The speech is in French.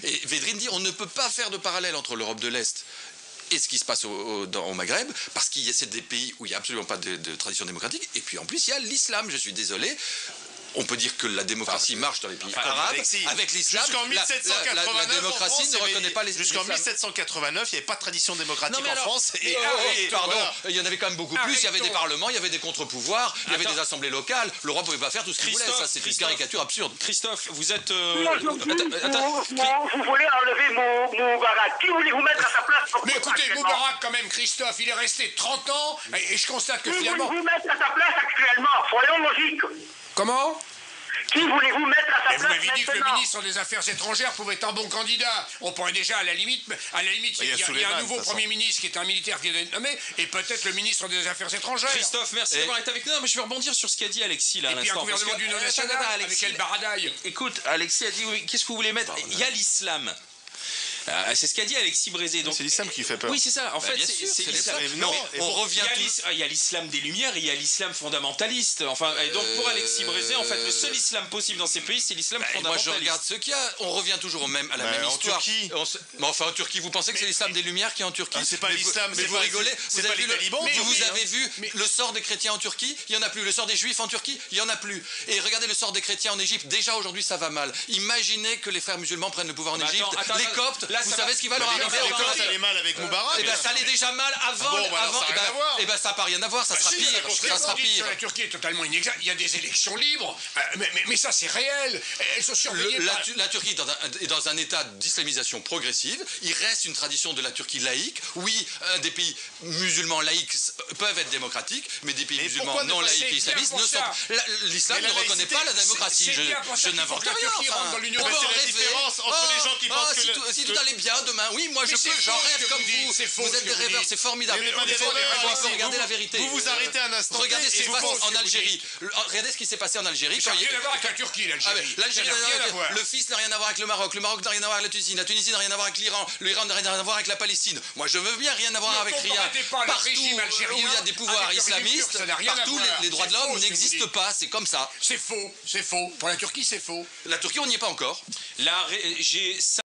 Et Védrine dit on ne peut pas faire de parallèle entre l'Europe de l'Est et ce qui se passe au Maghreb, parce qu'il y a des pays où il n'y a absolument pas de tradition démocratique, et puis en plus il y a l'islam, je suis désolé. On peut dire que la démocratie marche dans les pays arabes, avec l'islam. Jusqu'en 1789, la démocratie ne reconnaît pas les Jusqu'en 1789, il n'y avait pas de tradition démocratique en France. Pardon, il y en avait quand même beaucoup plus. Il y avait des parlements, il y avait des contre-pouvoirs, il y avait des assemblées locales. L'Europe ne pouvait pas faire tout ce qu'il voulait. Ça, c'est une caricature absurde. Christophe, vous êtes... Vous voulez enlever Moubarak. Qui voulez-vous mettre à sa place? Mais écoutez, Moubarak, quand même, Christophe, il est resté 30 ans, et je constate que finalement... Qui voulez-vous mettre à sa place actuellement? Soyons logiques. Comment? Qui voulez-vous mettre à sa place? Vous m'avez dit que le maintenant ministre des Affaires étrangères pouvait être un bon candidat. On pourrait déjà, à la limite, il y a un nouveau Premier ministre qui est un militaire qui est nommé, et peut-être le ministre des Affaires étrangères. Christophe, merci d'avoir été avec nous. Non, mais je vais rebondir sur ce qu'a dit Alexis là à l'instant. Et puis un gouvernement d'union nationale avec El Baradei. Écoute, Alexis a dit, oui, qu'est-ce que vous voulez mettre? Il y a l'islam. C'est ce qu'a dit Alexis Brézé. C'est l'islam qui fait peur. Oui, c'est ça. En fait, c'est l'islam. Non, on revient il y a l'islam des Lumières et il y a l'islam fondamentaliste. Enfin, et donc pour Alexis Brézé, en fait, le seul islam possible dans ces pays, c'est l'islam fondamentaliste. Moi, je regarde ce qu'il y a. On revient toujours à la même histoire. Turquie. Mais enfin, en Turquie, vous pensez que c'est l'islam des Lumières qui est en Turquie? C'est pas l'islam. Mais vous rigolez. C'est pas les talibans. Vous avez vu le sort des chrétiens en Turquie? Il y en a plus. Le sort des juifs en Turquie? Il y en a plus. Et regardez le sort des chrétiens en Égypte. Déjà aujourd'hui, ça va mal. Imaginez que les frères musulmans prennent le pouvoir en Égypte. Les Coptes, vous savez ce qui va leur arriver? Ça allait mal avec Moubarak. Eh ben ça allait déjà mal avant. Eh ben ça n'a pas rien à voir. Ça sera pire. Ça sera pire. La Turquie est totalement inexacte. Il y a des élections libres, mais ça c'est réel. Elles sont surveillées. La Turquie est dans un état d'islamisation progressive. Il reste une tradition de la Turquie laïque. Oui, des pays musulmans laïques peuvent être démocratiques, mais des pays musulmans non laïques et islamistes ne sont pas. L'islam ne reconnaît pas la démocratie. Je n'invente rien. On peut la différence entre les gens qui pensent que si tout allait bien demain, oui, moi j'en rêve comme vous. Vous êtes des rêveurs, c'est formidable. Il faut regarder la vérité. Vous vous arrêtez un instant. Regardez ce qui se passe en Algérie. Regardez ce qui s'est passé en Algérie. Ça n'a rien à voir avec la Turquie, l'Algérie. L'Algérie, le fils n'a rien à voir avec le Maroc n'a rien à voir avec la Tunisie n'a rien à voir avec l'Iran n'a rien à voir avec la Palestine. Moi je veux bien rien avoir avec rien. Partout où il y a des pouvoirs islamistes, partout les droits de l'homme n'existent pas, c'est comme ça. C'est faux, c'est faux. Pour la Turquie, c'est faux. La Turquie, on n'y est pas encore. Là, j'ai